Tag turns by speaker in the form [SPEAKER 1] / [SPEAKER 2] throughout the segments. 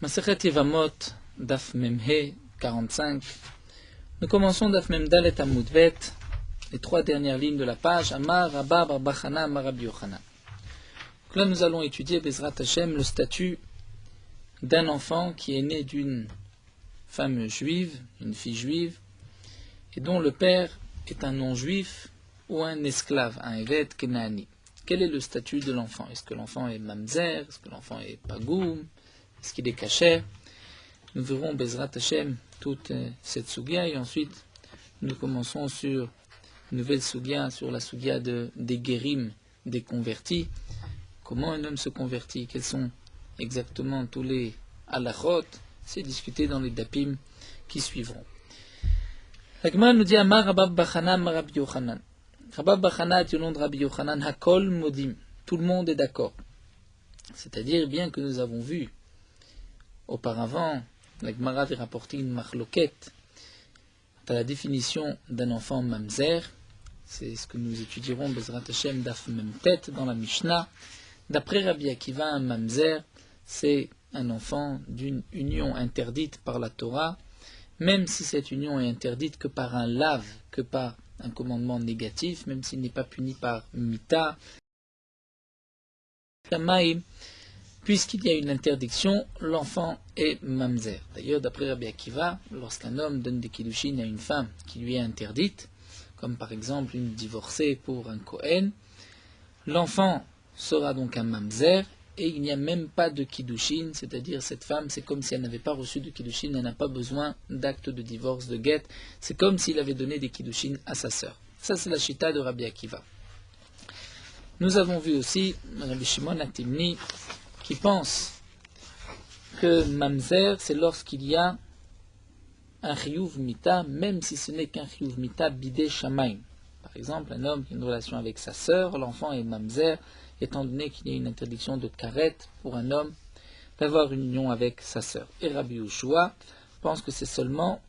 [SPEAKER 1] Masechet Yevamot, Daf Memhe 45. Nous commençons Daf Memdalet Amud Bet, les trois dernières lignes de la page, Amar, Rabba, Bar Chana, Amar Rabbi Yochanan. Donc là, nous allons étudier Bezrat Hashem le statut d'un enfant qui est né d'une femme juive, une fille juive, et dont le père est un non-juif ou un esclave, un Eved Kenaani. Quel est le statut de l'enfant? Est-ce que l'enfant est mamzer? Est-ce que l'enfant est pagoum? Est-ce qu'il est caché? Nous verrons Bezrat Hashem toute cette sugia et ensuite nous commençons sur une nouvelle sugia, sur la sugia des guérim, des convertis. Comment un homme se convertit? Quels sont exactement tous les halachot? C'est discuté dans les dapim qui suivront. La Gemara nous dit Amar Rabba bar Chana Amar Rabbi Yochanan. Rabba bar Chana est au nom de Rabbi Yochanan, Hakol Modim. Tout le monde est d'accord. C'est-à-dire, bien que nous avons vu auparavant, la Gemara avait rapporté une marloquette à la définition d'un enfant mamzer. C'est ce que nous étudierons Bezrat Hashem Daf Memtet dans la Mishnah. D'après Rabbi Akiva, un mamzer, c'est un enfant d'une union interdite par la Torah, même si cette union est interdite que par un lave, que par un commandement négatif, même s'il n'est pas puni par mita. Puisqu'il y a une interdiction, l'enfant est mamzer. D'ailleurs, d'après Rabbi Akiva, lorsqu'un homme donne des kiddushin à une femme qui lui est interdite, comme par exemple une divorcée pour un Kohen, l'enfant sera donc un mamzer, et il n'y a même pas de kiddushin, c'est-à-dire cette femme, c'est comme si elle n'avait pas reçu de kiddushin, elle n'a pas besoin d'acte de divorce, de guet, c'est comme s'il avait donné des kiddushin à sa sœur. Ça, c'est la chita de Rabbi Akiva. Nous avons vu aussi Rabbi Shimon Atimni, qui pense que mamzer, c'est lorsqu'il y a un chiyuv mita, même si ce n'est qu'un chiyuv mita bidé shamaim. Par exemple, un homme qui a une relation avec sa sœur, l'enfant est mamzer, étant donné qu'il y a une interdiction de karet pour un homme d'avoir une union avec sa sœur. Et Rabbi Yoshua pense que c'est seulement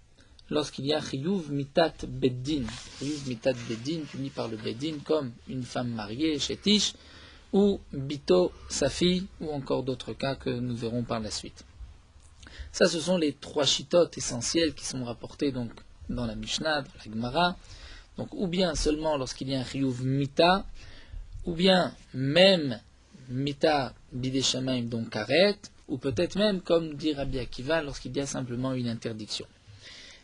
[SPEAKER 1] lorsqu'il y a chiyuv mitat beddin, chiyuv mitat beddin puni par le beddin, comme une femme mariée, chétish, ou bito, sa fille, ou encore d'autres cas que nous verrons par la suite. Ça, ce sont les trois chitotes essentielles qui sont rapportées donc dans la Mishnah, dans la Gemara. Donc, ou bien seulement lorsqu'il y a un chiyuv mita, ou bien même mita bidé shamaim, donc karet, ou peut-être même, comme dit Rabbi Akiva, lorsqu'il y a simplement une interdiction.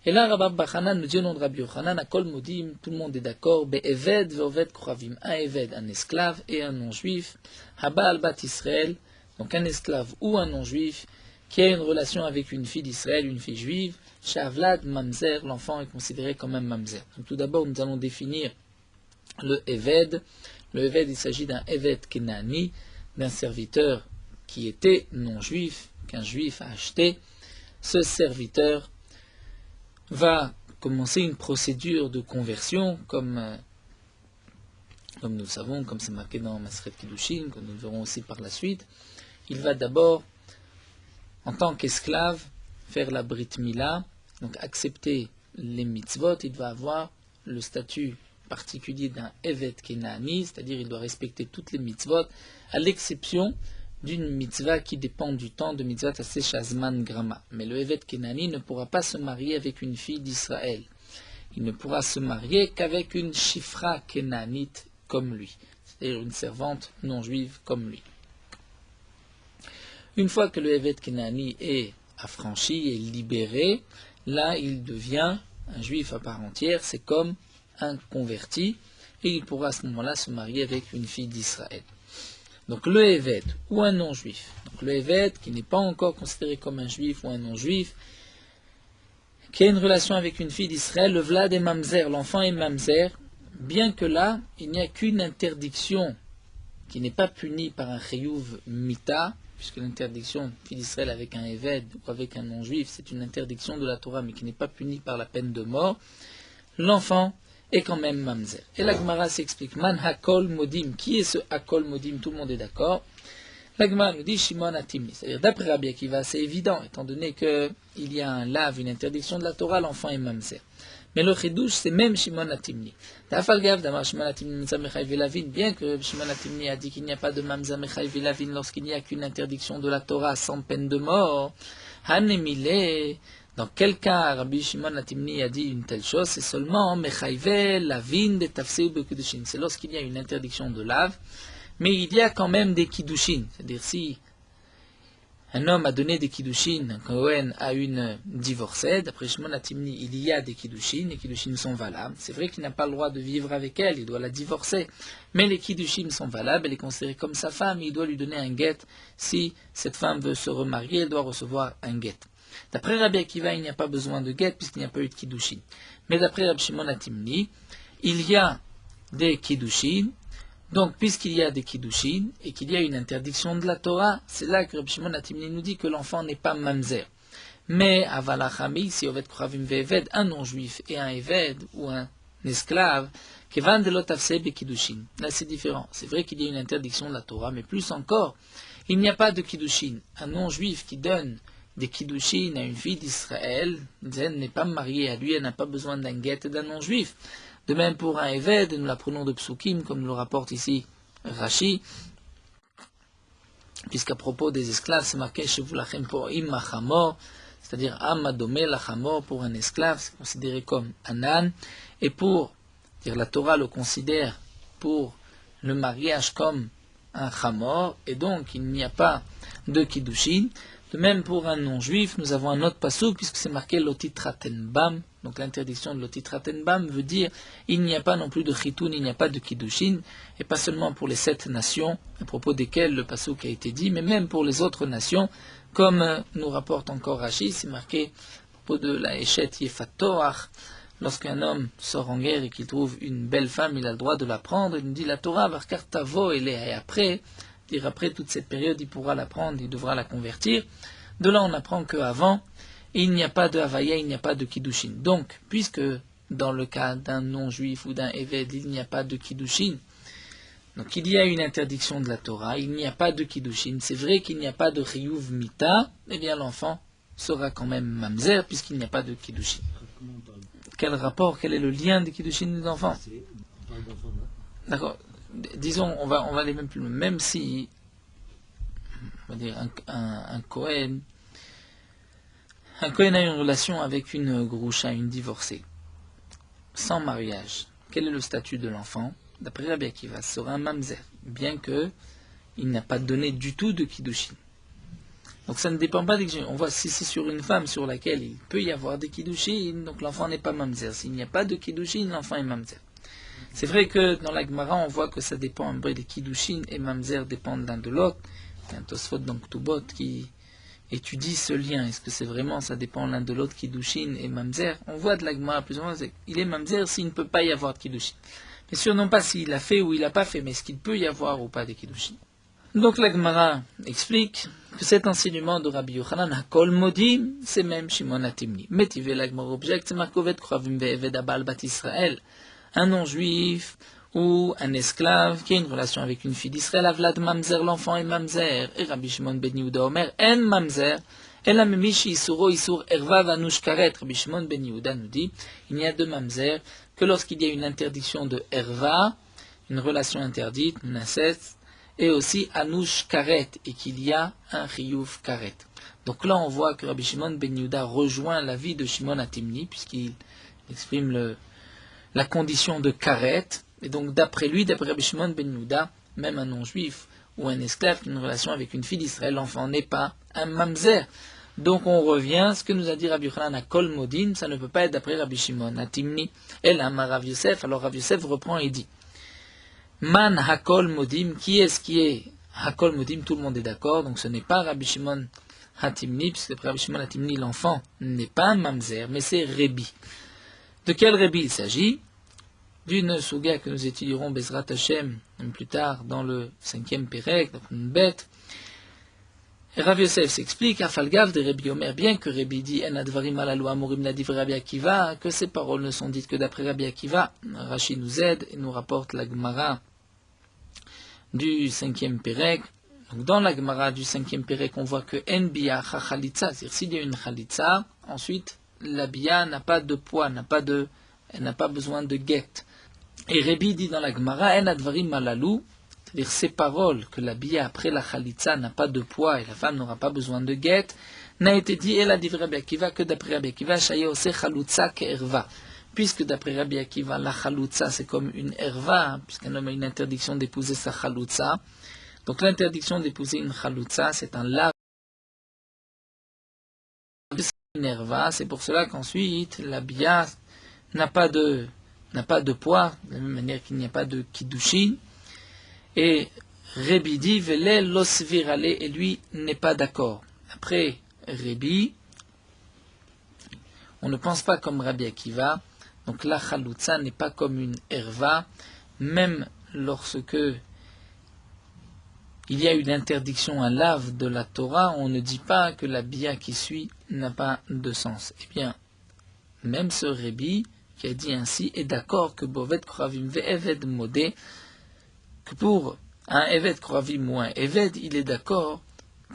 [SPEAKER 1] Et là, Rabba bar Chana nous dit au nom de Rabbi Yochanan, Akol Modim, tout le monde est d'accord, Be'eved ve'oved kravim, un Eved, un esclave et un non-juif, Haba al-Bat Israël, donc un esclave ou un non-juif, qui a une relation avec une fille d'Israël, une fille juive, Shavlad Mamzer, l'enfant est considéré comme un Mamzer. Donc tout d'abord, nous allons définir le Eved. Le Eved, il s'agit d'un Eved Kenani, d'un serviteur qui était non-juif, qu'un juif a acheté. Ce serviteur va commencer une procédure de conversion, comme nous savons, comme c'est marqué dans Masechet Kiddushin, que nous verrons aussi par la suite. Il va d'abord, en tant qu'esclave, faire la Brit Mila, donc accepter les mitzvot. Il va avoir le statut particulier d'un Evet Kenani, c'est-à-dire il doit respecter toutes les mitzvot, à l'exception d'une mitzvah qui dépend du temps de mitzvah tassé shazman grama. Mais le Evet Kenani ne pourra pas se marier avec une fille d'Israël. Il ne pourra se marier qu'avec une shifra kenanite comme lui, c'est-à-dire une servante non juive comme lui. Une fois que le Evet Kenani est affranchi et libéré, là il devient un juif à part entière, c'est comme un converti, et il pourra à ce moment-là se marier avec une fille d'Israël. Donc le Eved ou un non-juif, donc le Eved qui n'est pas encore considéré comme un juif ou un non-juif, qui a une relation avec une fille d'Israël, le Vlad est mamzer, l'enfant est mamzer, bien que là, il n'y a qu'une interdiction qui n'est pas punie par un chiyuv mita, puisque l'interdiction fille d'Israël avec un Eved ou avec un non-juif, c'est une interdiction de la Torah, mais qui n'est pas punie par la peine de mort, l'enfant est quand même mamzer. Et la Gemara s'explique, man hakol modim, qui est ce hakol modim, tout le monde est d'accord. La Gemara nous dit Shimon Atimni, c'est-à-dire d'après Rabbi Akiva, c'est évident, étant donné qu'il y a un lave, une interdiction de la Torah, l'enfant est mamzer. Mais le chidouche, c'est même Shimon Atimni. Bien que Shimon Atimni a dit qu'il n'y a pas de mamzer mechai velavin lorsqu'il n'y a qu'une interdiction de la Torah sans peine de mort, hanemile, dans quel cas Rabbi Shimon Atimni a dit une telle chose, c'est seulement mechai velavin de tafseu bekudushin. C'est lorsqu'il y a une interdiction de lave, mais il y a quand même des kiddushin. C'est-à-dire si un homme a donné des kiddushin, un Kohen a une divorcée, d'après Shimon Atimni, il y a des kiddushin, les kiddushin sont valables. C'est vrai qu'il n'a pas le droit de vivre avec elle, il doit la divorcer, mais les kiddushin sont valables, elle est considérée comme sa femme, il doit lui donner un guet. Si cette femme veut se remarier, elle doit recevoir un guet. D'après Rabbi Akiva, il n'y a pas besoin de guet puisqu'il n'y a pas eu de kiddushin. Mais d'après Rabbi Shimon Atimni, il y a des kiddushin. Donc, puisqu'il y a des kiddushin et qu'il y a une interdiction de la Torah, c'est là que Rabbi Shimon Atimni nous dit que l'enfant n'est pas mamzer. Mais, avalachami, si Oved Kravim ve'eved, un non-juif et un eved ou un esclave, kevan de l'otafse be kiddushin. Là, c'est différent. C'est vrai qu'il y a une interdiction de la Torah, mais plus encore, il n'y a pas de kiddushin. Un non-juif qui donne des kiddushin à une fille d'Israël, elle n'est pas mariée à lui, elle n'a pas besoin d'un guet d'un non-juif. De même pour un Eved, nous l'apprenons de Psukim, comme le rapporte ici Rashi, puisqu'à propos des esclaves, c'est marqué Shevu lachem po'im machamor, c'est-à-dire Amadome lachamor pour un esclave, c'est considéré comme un âne, et pour, dire la Torah le considère pour le mariage comme un chamor, et donc il n'y a pas de kiddushin. De même pour un non-juif, nous avons un autre passouk, puisque c'est marqué lotitratenbam. Donc l'interdiction de lotitratenbam veut dire il n'y a pas non plus de chitoun, il n'y a pas de kiddushin, et pas seulement pour les 7 nations, à propos desquelles le passouk a été dit, mais même pour les autres nations, comme nous rapporte encore Rashi, c'est marqué à propos de la Eshet Yefatoach, lorsqu'un homme sort en guerre et qu'il trouve une belle femme, il a le droit de la prendre, il nous dit la Torah, Varkartavo, et après, dire après toute cette période, il pourra la prendre, il devra la convertir. De là, on apprend qu'avant, il n'y a pas de Havaya, il n'y a pas de Kiddushin. Donc, puisque dans le cas d'un non-juif ou d'un Eved, il n'y a pas de Kiddushin, donc il y a une interdiction de la Torah, il n'y a pas de Kiddushin, c'est vrai qu'il n'y a pas de Chiyuv Mita, eh bien l'enfant sera quand même Mamzer, puisqu'il n'y a pas de Kiddushin. Quel rapport, quel est le lien des Kiddushin des enfants? D'accord. Disons, on va aller même plus loin. Même si, on va dire, un Kohen a une relation avec une groucha, une divorcée, sans mariage, quel est le statut de l'enfant? D'après Rabbi Akiva, ce sera un mamzer, bien que il n'a pas donné du tout de kiddushin. Donc ça ne dépend pas des kiddushin. On voit si c'est sur une femme sur laquelle il peut y avoir des kiddushin, donc l'enfant n'est pas mamzer. S'il n'y a pas de kiddushin, l'enfant est mamzer. C'est vrai que dans la Gemara, on voit que ça dépend un peu des kiddushin et mamzer dépendent l'un de l'autre. Il y a un Tosfot dans Ktubot qui étudie ce lien. Est-ce que c'est vraiment, ça dépend l'un de l'autre, kiddushin et mamzer? On voit de la Gemara plus ou moins, il est mamzer s'il ne peut pas y avoir de kiddushin. Bien sûr, non pas s'il a fait ou il n'a pas fait, mais est-ce qu'il peut y avoir ou pas de kiddushin? Donc la Gemara explique que cet enseignement de Rabbi Yochanan, Hakol Modim, c'est même Shimon Atimni. Metive la Gemara objecte, c'est Markovet Kravim ve'eved abal bat Israël. Un non-juif ou un esclave qui a une relation avec une fille d'Israël, Avlad Mamzer, l'enfant est Mamzer, et Rabbi Shimon ben Yehuda Omer, En Mamzer, Ela Memishi Isuro Isur Erva Vanush Karet. Rabbi Shimon ben Yehuda nous dit, il n'y a de Mamzer que lorsqu'il y a une interdiction de Erva, une relation interdite, une inceste, et aussi Anush Karet, et qu'il y a un Chiyuv Karet. Donc là on voit que Rabbi Shimon ben Yehuda rejoint l'avis de Shimon Atimni, puisqu'il exprime la condition de karet, et donc d'après lui, d'après Rabbi Shimon ben Yehuda, même un non-juif ou un esclave qui a une relation avec une fille d'Israël, l'enfant n'est pas un mamzer. Donc on revient à ce que nous a dit Rabbi Yochanan à Kol Modim, ça ne peut pas être d'après Rabbi Shimon Atimni. Et là, Rav Yosef, alors Rav Yosef reprend et dit, Man Hakol Modim, qui est Hakol Modim? Tout le monde est d'accord, donc ce n'est pas Rabbi Shimon Atimni, puisque d'après Rabbi Shimon Atimni, l'enfant n'est pas un mamzer, mais c'est Rebi. De quel Rebi il s'agit? D'une souga que nous étudierons Bezrat Hashem plus tard dans le 5e Pérec, dans une bête. Et Rav Yosef s'explique, Afalgav de Rebi Omer, bien que Rebi dit En advarim alalu amorim la divre Rabbi Akiva, que ces paroles ne sont dites que d'après Rabbi Akiva. Rashi nous aide et nous rapporte la Gemara du 5e Pérec. Donc dans la Gemara du 5e Pérec, on voit que En biya chalitza, c'est-à-dire s'il y a une chalitza, ensuite la biya n'a pas de poids, n'a pas de elle n'a pas besoin de guet. Et Rabbi dit dans la Gemara, en advarim malalou, c'est-à-dire ces paroles que l'habillé après la chalitza n'a pas de poids et la femme n'aura pas besoin de guet, n'a été dit et la dit Rabbi Akiva que d'après Rabbi Akiva, Shaya ose chalutza ke'erva. Puisque d'après Rabbi Akiva, la chalutza c'est comme une erva, puisqu'un homme a une interdiction d'épouser sa chalutza. Donc l'interdiction d'épouser une chalutza, c'est un lave. Une erva, c'est pour cela qu'ensuite l'habillé n'a pas de poids, de la même manière qu'il n'y a pas de kiddushin. Et Rabbi dit, Velel los virale, et lui n'est pas d'accord. Après Rabbi, on ne pense pas comme Rabbi Akiva, donc la chalutza n'est pas comme une erva, même lorsque il y a une interdiction à lave de la Torah, on ne dit pas que la bia qui suit n'a pas de sens. Eh bien, même ce Rabbi qui a dit ainsi est d'accord que Bovet Koravim ve'Eved Modé, que pour un Eved Koravim ou un Eved, il est d'accord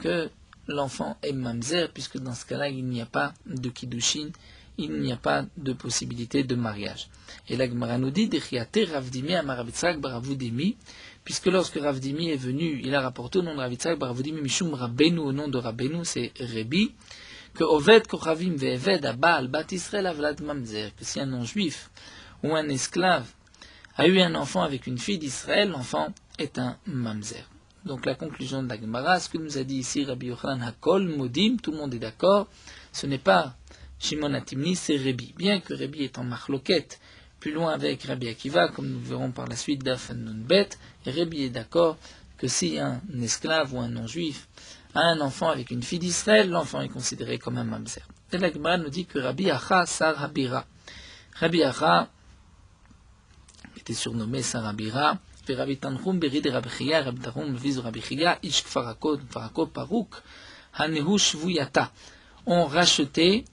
[SPEAKER 1] que l'enfant est mamzer, puisque dans ce cas-là, il n'y a pas de kiddushin, il n'y a pas de possibilité de mariage. Et la Gemara nous dit, Dechiate Ravdimi Amarabitzrak Baravudimi, puisque lorsque Ravdimi est venu, il a rapporté au nom de Ravitzrak Baravudimi Mishum Rabbeinu, au nom de Rabbeinu, c'est Rabbi, que Oved Koravim ve'Eved Abal Bat Israël Avlad Mamzer, que si un non-juif ou un esclave a eu un enfant avec une fille d'Israël, l'enfant est un mamzer. Donc la conclusion de la Gemara, ce que nous a dit ici Rabbi Yochanan Hakol, Modim, tout le monde est d'accord, ce n'est pas Shimon Atimni, c'est Rabbi. Bien que Rabbi est en marloquette, plus loin avec Rabbi Akiva, comme nous verrons par la suite d'Af Nun Bet, et Rabbi est d'accord que si un esclave ou un non-juif a un enfant avec une fille d'Israël, l'enfant est considéré comme un mamzer. Et la Gemara nous dit que Rabbi Acha Sar Habira. Rabbi Acha était surnommé Sarabira, et Rabbi Tanchum Beri de Rabbi Chia, Rabbi Tanchum fils de Rabbi Chia, Ish Kfarako Parouk, Hanehu Shvuyata, ont racheté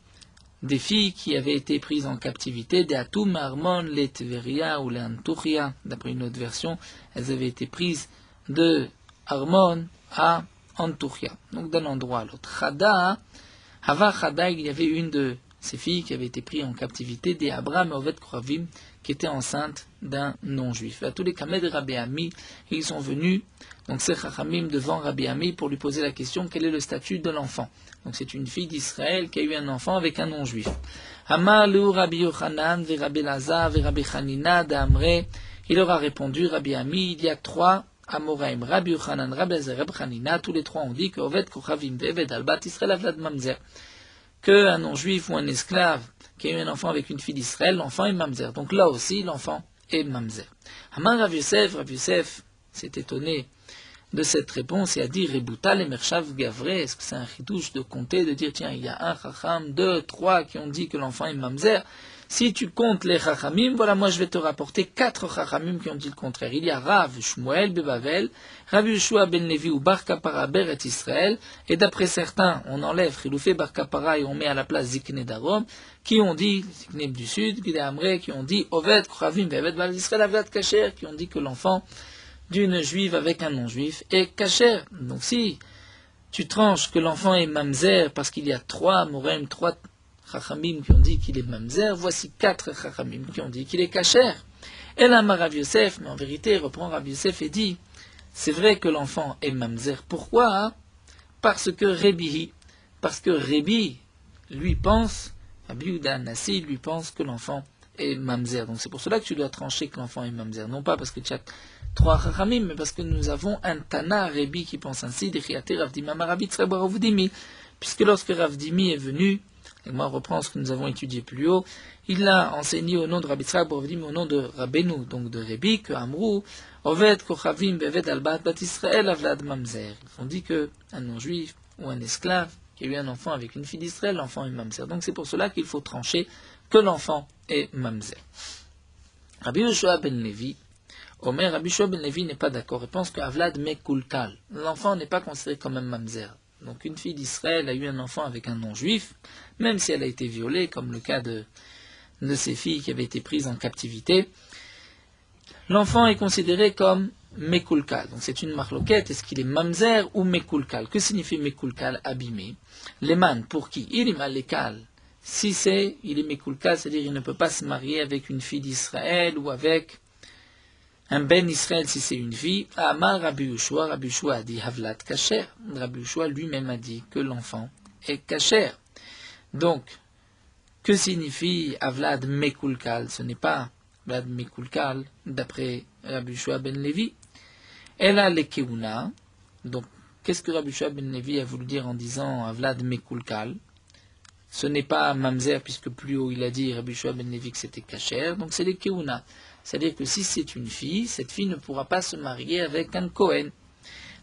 [SPEAKER 1] des filles qui avaient été prises en captivité, des Atum Armon, les Tveria ou les Anturia, d'après une autre version, elles avaient été prises de Armon à Anturia, donc d'un endroit à l'autre. Chada, Hava Chada, il y avait une de ces filles qui avaient été prises en captivité, des Abraham et Oved Koravim, qui était enceinte d'un non-juif. À tous les Kamed de Rabbi Ami, ils sont venus, donc c'est Chachamim devant Rabbi Ami pour lui poser la question, quel est le statut de l'enfant? Donc c'est une fille d'Israël qui a eu un enfant avec un non-juif. Amar Leu Rabbi Yochanan, ve Rabbi Lazar, ve Rabbi Chanina, d'Amre. Il leur a répondu, Rabbi Ami, il y a 3 Amoraim, Rabbi Yochanan, Rabbi Lazar, Rabbi Chanina, tous les 3 ont dit que Oved Kochavim, Eved Albat Israël Avlad Mamzer, que un non-juif ou un esclave qui a eu un enfant avec une fille d'Israël, l'enfant est mamzer. Donc là aussi, l'enfant est mamzer. Amar Rav Yosef s'est étonné de cette réponse et a dit Reboutal et Mershav Gavre, est-ce que c'est un chidouche de compter, de dire tiens, il y a un chacham, 2, 3 qui ont dit que l'enfant est mamzer. Si tu comptes les chachamim, voilà, moi je vais te rapporter 4 chachamim qui ont dit le contraire. Il y a Rav Shmuel Bebavel, Rav Yeshua Ben Levi ou Bar Kapara Beret Israël, et d'après certains, on enlève Chiloufé Bar Kapara et on met à la place Zikne d'Arom, qui ont dit, Zikne du Sud, qui ont dit Oved Kochavim Ve'Eved Bal Israël Avlad Kacher, qui ont dit que l'enfant d'une juive avec un non-juif est kacher. Donc si tu tranches que l'enfant est mamzer parce qu'il y a 3 Morem, 3 Chachamim qui ont dit qu'il est mamzer, voici 4 Chachamim qui ont dit qu'il est kacher. Et là, Rav Yosef, mais en vérité, reprend Rav Yosef et dit, c'est vrai que l'enfant est mamzer. Pourquoi? Parce que Rabbi, lui pense, Rabbi Yehuda Nassi, lui pense que l'enfant est mamzer. Donc c'est pour cela que tu dois trancher que l'enfant est mamzer. Non pas parce que tu as 3 Chachamim, mais parce que nous avons un Tana Rabbi qui pense ainsi, puisque lorsque Ravdimi est venu, et moi reprends ce que nous avons étudié plus haut, il a enseigné au nom de Rabbi Tzrak Baravdim, au nom de Rabbeinu, donc de Rabbi, que Amrou, Oved Kochavim Beved Albat Bat Israël Avlad Mamzer. Ils ont dit qu'un non-juif ou un esclave qui a eu un enfant avec une fille d'Israël, l'enfant est Mamzer. Donc c'est pour cela qu'il faut trancher que l'enfant est Mamzer. Rabbi Yoshua Ben Levi, Omer, Rabbi Yoshua Ben Levi n'est pas d'accord et pense que Avlad Mekulkal, l'enfant n'est pas considéré comme un Mamzer. Donc une fille d'Israël a eu un enfant avec un non-juif, même si elle a été violée, comme le cas de ces filles qui avaient été prises en captivité, l'enfant est considéré comme Mekulkal. Donc c'est une marloquette, est-ce qu'il est Mamzer ou Mekulkal? Que signifie Mekulkal? Abîmé. Leman, pour qui? Ilim Alekal, si il est Mekulkal, c'est-à-dire il ne peut pas se marier avec une fille d'Israël ou avec un Ben Israël si c'est une fille. Amar Rabbi Yoshua a dit Havlat Kacher. Rabbi Yoshua lui-même a dit que l'enfant est Kacher. Donc, que signifie Havlad Mekulkal? Ce n'est pas Havlad Mekulkal d'après Rabbi Yoshua ben Levi. Elle a les Keuna. Donc, qu'est-ce que Rabbi Yoshua ben Levi a voulu dire en disant Havlad Mekulkal? Ce n'est pas Mamzer, puisque plus haut il a dit Rabbi Yoshua ben Levi que c'était Kacher. Donc, c'est les Keuna. C'est-à-dire que si c'est une fille, cette fille ne pourra pas se marier avec un Kohen.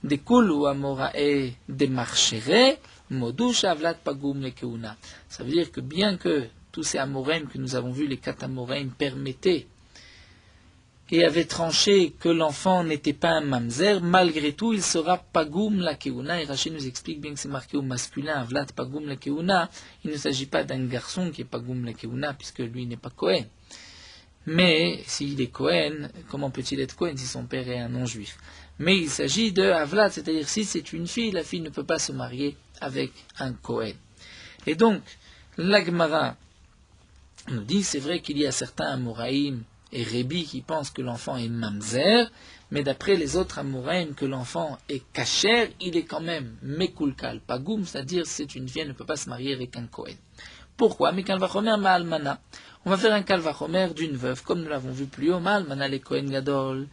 [SPEAKER 1] Des Kul ou Amorae des Marchere, Modouche Avlat Pagum le Keuna. Ça veut dire que bien que tous ces Amoraim que nous avons vus, les 4 Amoraim, permettaient et avaient tranché que l'enfant n'était pas un Mamzer, malgré tout, il sera Pagum la Keuna. Et Rachid nous explique bien que c'est marqué au masculin, Avlat Pagum la Keuna. Il ne s'agit pas d'un garçon qui est Pagum la Keuna, puisque lui n'est pas Kohen. Mais s'il est Kohen, comment peut-il être Kohen si son père est un non-juif? Mais il s'agit de Havlat, c'est-à-dire si c'est une fille, la fille ne peut pas se marier avec un Kohen. Et donc, l'Agmara nous dit, c'est vrai qu'il y a certains Amoraïm et Rébi qui pensent que l'enfant est Mamzer, mais d'après les autres Amoraïm que l'enfant est Kacher, il est quand même Mekulkal Pagum, c'est-à-dire c'est une fille, elle ne peut pas se marier avec un Kohen. Pourquoi? Mais Kalvachomer Ma'almana. On va faire un Kalvachomer d'une veuve, comme nous l'avons vu plus haut, Ma'almana les Kohen Gadol.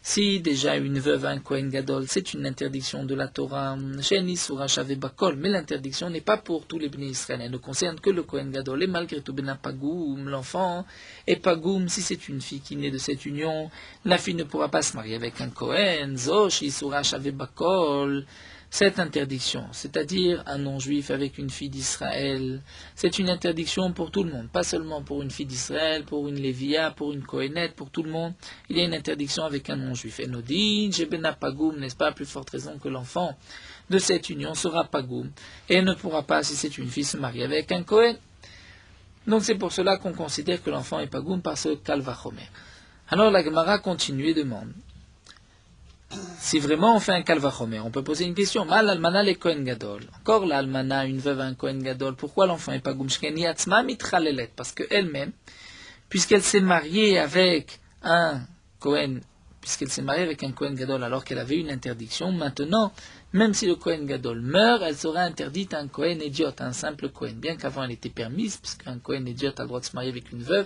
[SPEAKER 1] Si déjà une veuve a un Kohen Gadol, c'est une interdiction de la Torah, Sheni Surah Shaveh Bakol, mais l'interdiction n'est pas pour tous les Bnei Israël, elle ne concerne que le Kohen Gadol, et malgré tout, Bena Pagoum, l'enfant, et Pagoum, si c'est une fille qui naît de cette union, la fille ne pourra pas se marier avec un Kohen, Zoshi Surah Shaveh Bakol. Cette interdiction, c'est-à-dire un non-juif avec une fille d'Israël, c'est une interdiction pour tout le monde, pas seulement pour une fille d'Israël, pour une Lévia, pour une Kohénette, pour tout le monde. Il y a une interdiction avec un non-juif. Et nous dit, Jebena Pagoum, n'est-ce pas, à plus forte raison que l'enfant de cette union sera Pagoum, et elle ne pourra pas, si c'est une fille, se marier avec un Kohen. Donc c'est pour cela qu'on considère que l'enfant est Pagoum par ce Kalvachomer. Alors la Gemara continue et demande, si vraiment on fait un Kalvachomer, on peut poser une question. Mal almana le Kohen Gadol. Encore l'almana, une veuve, un Kohen Gadol. Pourquoi l'enfant est pas Gumshkeni Atzma mitralelet? Parce qu'elle-même, puisqu'elle s'est mariée avec un Kohen, puisqu'elle s'est mariée avec un Kohen Gadol alors qu'elle avait une interdiction, maintenant, même si le Kohen Gadol meurt, elle sera interdite à un Kohen idiot, à un simple Kohen. Bien qu'avant elle était permise, puisqu'un Kohen idiot a le droit de se marier avec une veuve,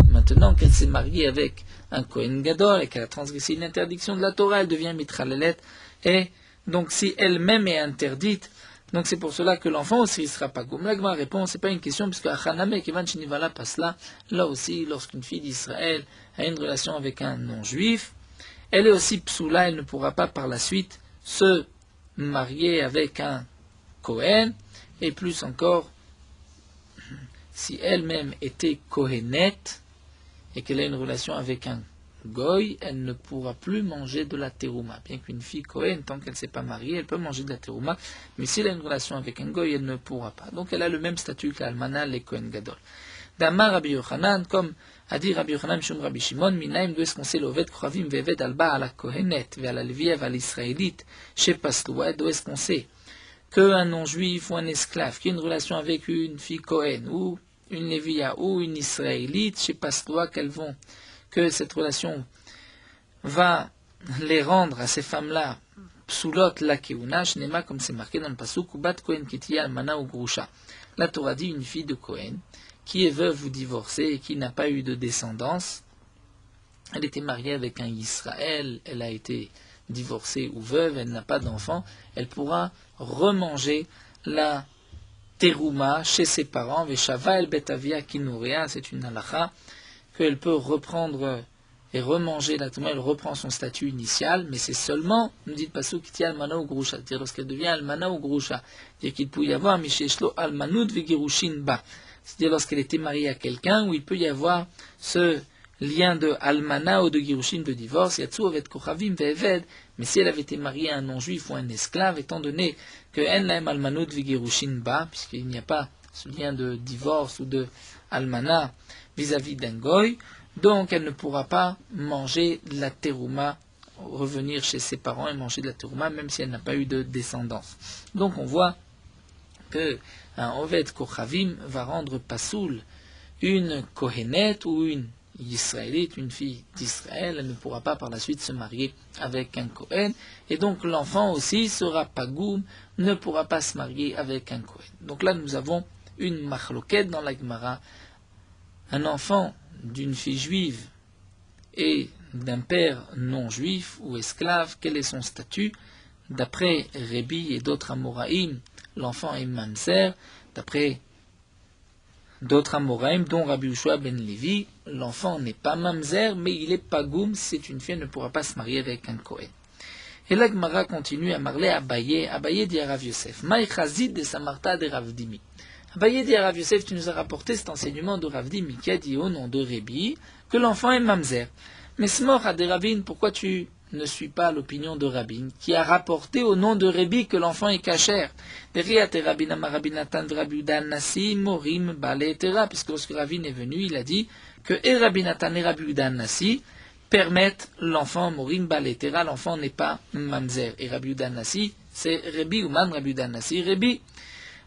[SPEAKER 1] maintenant qu'elle s'est mariée avec un Kohen Gadol et qu'elle a transgressé une interdiction de la Torah, elle devient mitralelet. Et donc si elle-même est interdite, donc c'est pour cela que l'enfant aussi ne sera pas goum. L'Agma répond, c'est pas une question, puisque Achaname Kevan Shinivala passe là aussi, lorsqu'une fille d'Israël a une relation avec un non-juif, elle est aussi psoula, elle ne pourra pas par la suite se marier avec un Kohen, et plus encore, si elle-même était Kohénette, et qu'elle a une relation avec un Goy, elle ne pourra plus manger de la terouma. Bien qu'une fille Kohen, tant qu'elle ne s'est pas mariée, elle peut manger de la terouma, mais si elle a une relation avec un Goy, elle ne pourra pas. Donc elle a le même statut qu'Almana, les Kohen Gadol. Damar Rabbi Yochanan, comme a dit Rabbi Yochanan Shum Rabbi Shimon, Minaim, d'où est-ce qu'on sait l'Oved Kravim Veved Alba à la Kohenet, ve à la Leviev à l'Israélite, chez Pasloua, d'où est-ce qu'on sait qu'un non-juif ou un esclave qui a une relation avec une fille Kohen, ou une Lévia, ou une Israélite, chez Pasloua, que cette relation va les rendre à ces femmes-là, psulot la keuna, shnema, comme c'est marqué dans le pasuk, ubat Kohen kitiya almana ou grusha. La Torah dit une fille de Kohen, qui est veuve ou divorcée et qui n'a pas eu de descendance. Elle était mariée avec un Israël, elle a été divorcée ou veuve, elle n'a pas d'enfant, elle pourra remanger la terouma chez ses parents, veshava el betavia kinuria, c'est une halakha, qu'elle peut reprendre et remanger la terouma, elle reprend son statut initial, mais c'est seulement, nous dit le pasuk, kiti almana ou grusha, c'est-à-dire lorsqu'elle devient almana ou grusha, c'est-à-dire qu'il peut y avoir misheshlo almanud vegirushin ba, c'est-à-dire lorsqu'elle était mariée à quelqu'un, où il peut y avoir ce lien de almana ou de girushin de divorce, yatsu ovet kochavim ve'eved, mais si elle avait été mariée à un non-juif ou un esclave, étant donné que en laem almanud vegirushin ba, puisqu'il n'y a pas ce lien de divorce ou de almana vis-à-vis d'un goy, donc elle ne pourra pas manger de la terouma, revenir chez ses parents et manger de la terouma, même si elle n'a pas eu de descendance. Donc on voit que un Oved Kochavim va rendre pasoul une Kohenet ou une Israélite, une fille d'Israël, elle ne pourra pas par la suite se marier avec un Kohen, et donc l'enfant aussi sera pagoum, ne pourra pas se marier avec un Kohen. Donc là nous avons une machloket dans la Gemara. Un enfant d'une fille juive et d'un père non juif ou esclave, quel est son statut? D'après Rébi et d'autres Amoraïm, l'enfant est mamzer. D'après d'autres Amoraïm, dont Rabbi Yoshua ben Levi, l'enfant n'est pas mamzer, mais il est pagoum. Si c'est une fille, elle ne pourra pas se marier avec un Kohen. Et la Gemara continue à parler à Abaye. Abaye dit à Rav Yosef, Maï chazid de Samarta de Rav Dimi. Abaye dit à Rav Yosef, tu nous as rapporté cet enseignement de Rav Dimi qui a dit au nom de Rébi que l'enfant est mamzer. Mais Smor a des rabbins, pourquoi tu ne suis pas l'opinion de Rabbin qui a rapporté au nom de Rébi que l'enfant est cachère? Derrière tes rabbin Amarabinatan Vrabudan Nasi Morim Baletera, puisque lorsque Ravin est venu, il a dit que et Rabinatan et Rabudan Nasi permettent l'enfant Morim Baletera, l'enfant n'est pas mamzer. Et Rabudan Nasi, c'est Rébi ou Man Rabudan Nasi, Rébi.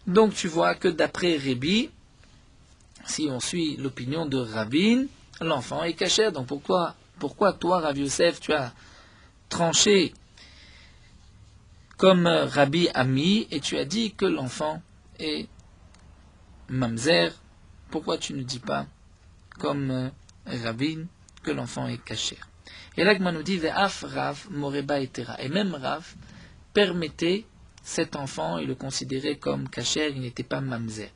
[SPEAKER 1] Donc tu vois que d'après Rébi, si on suit l'opinion de Ravin, l'enfant est cachère. Donc pourquoi toi, Rav Yosef, tu as tranché comme Rabbi Ami et tu as dit que l'enfant est mamzer? Pourquoi tu ne dis pas comme Ravin que l'enfant est cachère? Et là, Gman nous dit Ve'af Rav Moreba Etera. Et même Rav permettait cet enfant et le considérait comme cachère, il n'était pas mamzer.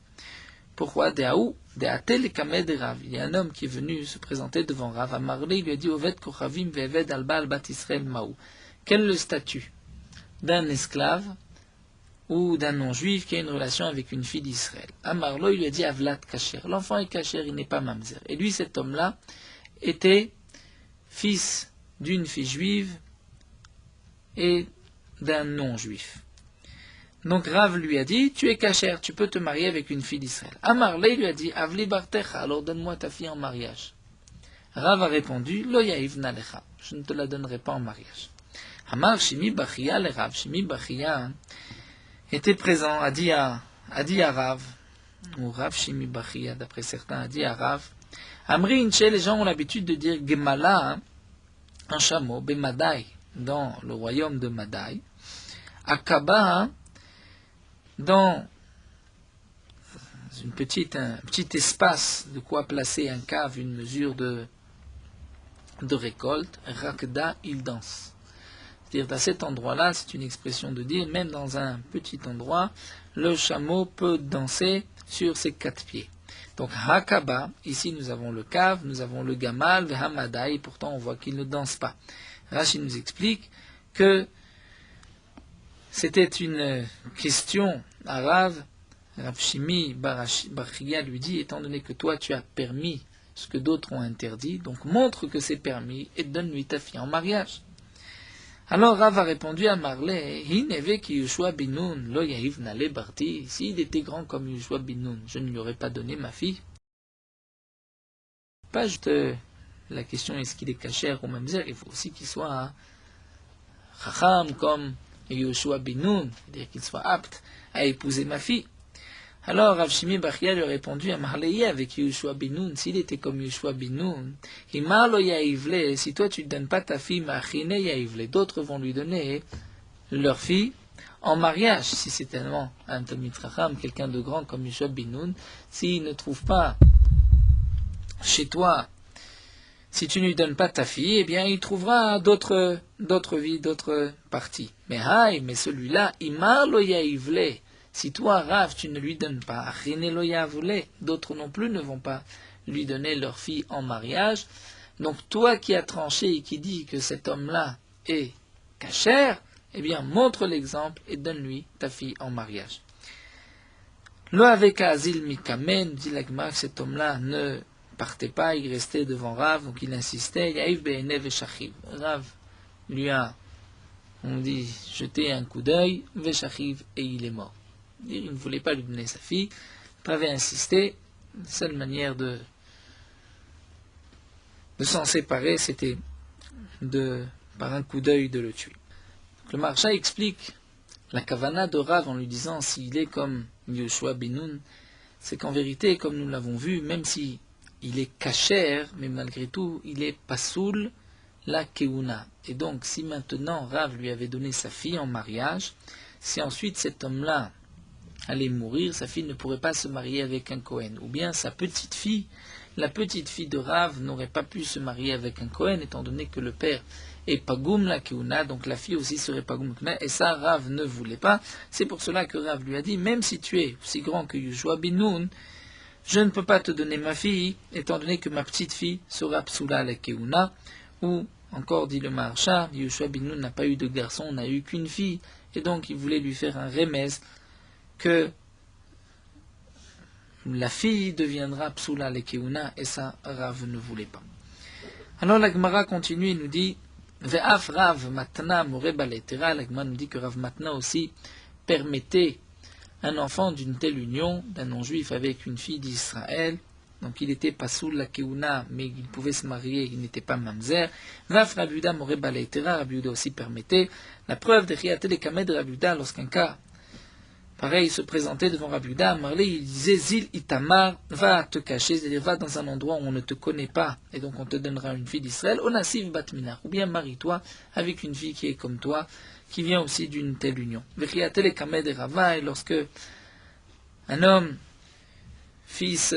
[SPEAKER 1] Pourquoi? Il y a un homme qui est venu se présenter devant Rav. Amarle, il lui a dit Oved Kochavim ve'eved alba al bat Israël maou. Quel est le statut d'un esclave ou d'un non-juif qui a une relation avec une fille d'Israël? Amarlo, il lui a dit Avlat Kacher. L'enfant est cachère, il n'est pas mamzer. Et lui, cet homme-là, était fils d'une fille juive et d'un non-juif. Donc Rav lui a dit, tu es cachère, tu peux te marier avec une fille d'Israël. Amarle lui a dit, Avli Bartecha, alors donne-moi ta fille en mariage. Rav a répondu, Lo ya'iv nalecha, je ne te la donnerai pas en mariage. Amar Shimi Bachia le Rav, Shimi Bachia était présent, a dit à Rav, ou Rav Shimi Bachia, d'après certains, a dit à Rav, Amri Inche, les gens ont l'habitude de dire Gemala, un chameau, Bemadai, dans le royaume de Madai, Akaba, dans un petit espace de quoi placer un cave, une mesure de récolte, Rakda, il danse. C'est-à-dire, à cet endroit-là, c'est une expression de dire, même dans un petit endroit, le chameau peut danser sur ses 4 pieds. Donc, Hakaba, ici nous avons le cave, nous avons le gamal, le hamadai, pourtant on voit qu'il ne danse pas. Rashi nous explique que c'était une question à Rav. Rav Shimi Bachia lui dit, étant donné que toi tu as permis ce que d'autres ont interdit, donc montre que c'est permis et donne-lui ta fille en mariage. Alors Rav a répondu à Marley, Hineve ki Yoshua Binoun, lo yahiv nale barti, s'il était grand comme Yoshua Binoun, je ne lui aurais pas donné ma fille. Pas juste la question est-ce qu'il est cachère ou mamzer, il faut aussi qu'il soit chacham comme Yoshua Binoun, c'est-à-dire qu'il soit apte à épouser ma fille. Alors Rav Shimi Bachia lui a répondu à Marleï avec Yoshua Binoun, s'il était comme Yoshua Binoun, Himalo Yaivle, si toi tu ne donnes pas ta fille Machine Yaivle, d'autres vont lui donner leur fille en mariage. Si c'est tellement un Talmid Chacham, quelqu'un de grand comme Yoshua Binoun, s'il ne trouve pas chez toi, si tu ne lui donnes pas ta fille, eh bien il trouvera d'autres vies, d'autres parties. Mais celui-là, Imalo Yaivle, si toi, Rav, tu ne lui donnes pas, d'autres non plus ne vont pas lui donner leur fille en mariage. Donc toi qui as tranché et qui dis que cet homme-là est cachère, eh bien montre l'exemple et donne-lui ta fille en mariage. Lo avec Azil Mikamen, dit l'Agmar, cet homme-là ne partait pas, il restait devant Rav, donc il insistait, Yaïv Be'enev Veshachiv. Rav lui a, on dit, jeté un coup d'œil, Veshachiv, et il est mort. Il ne voulait pas lui donner sa fille, il avait insisté, la seule manière de s'en séparer, c'était par un coup d'œil de le tuer. Donc, le Maharsha explique la kavana de Rav en lui disant s'il est comme Yoshua ben Nun, c'est qu'en vérité, comme nous l'avons vu, même si il est kasher, mais malgré tout, il est pasoul la keuna. Et donc, si maintenant Rav lui avait donné sa fille en mariage, si ensuite cet homme-là allait mourir, sa fille ne pourrait pas se marier avec un Kohen. Ou bien sa petite fille, la petite fille de Rav n'aurait pas pu se marier avec un Kohen, étant donné que le père est Pagum la Keuna, donc la fille aussi serait Pagum la Keuna, et ça Rav ne voulait pas. C'est pour cela que Rav lui a dit, même si tu es aussi grand que Yoshua ben Nun, je ne peux pas te donner ma fille, étant donné que ma petite fille sera Psula la Keuna, ou encore dit le Maharsha, Yoshua ben Nun n'a pas eu de garçon, n'a eu qu'une fille, et donc il voulait lui faire un remez que la fille deviendra Psula le Keuna, et ça Rav ne voulait pas. Alors la Gemara continue et nous dit Ve'af Rav Matna Moreba Letera. La Gemara nous dit que Rav Matna aussi permettait un enfant d'une telle union d'un non-juif avec une fille d'Israël. Donc il était pas sous la Keuna, mais il pouvait se marier, il n'était pas mamzer. Ve'af Rav Yuda Moreba Letera. Rav Yuda aussi permettait. La preuve de Riyatel et Kamed Rav Yuda, lorsqu'un cas pareil, il se présentait devant Rabbi Yuda, Marley, il disait Zil Itamar, va te cacher, c'est-à-dire va dans un endroit où on ne te connaît pas, et donc on te donnera une fille d'Israël, Onasiv Batminar, ou bien marie-toi avec une fille qui est comme toi, qui vient aussi d'une telle union. Vechiatel et Kamed et Rava, et lorsque un homme, fils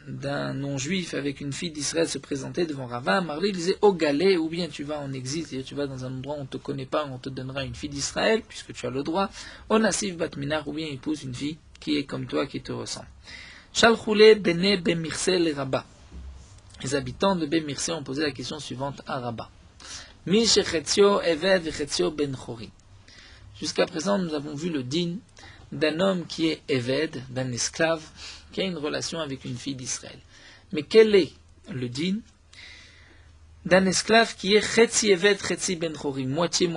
[SPEAKER 1] d'un non-juif avec une fille d'Israël se présentait devant Rava, Marley, il disait au galet, ou bien tu vas en exil, c'est-à-dire tu vas dans un endroit où on ne te connaît pas, où on te donnera une fille d'Israël, puisque tu as le droit, Onasiv Batminar, ou bien épouse une fille qui est comme toi, qui te ressemble. Shalchoule bene Bemirse le Rabba. Les habitants de Bemirse ont posé la question suivante à Rabba. Mi shechetio eved vechetio ben chori. Jusqu'à présent, nous avons vu le din d'un homme qui est eved, d'un esclave, qui a une relation avec une fille d'Israël. Mais quel est le din d'un esclave qui est chetzi eved, chetzi ben chori, moitié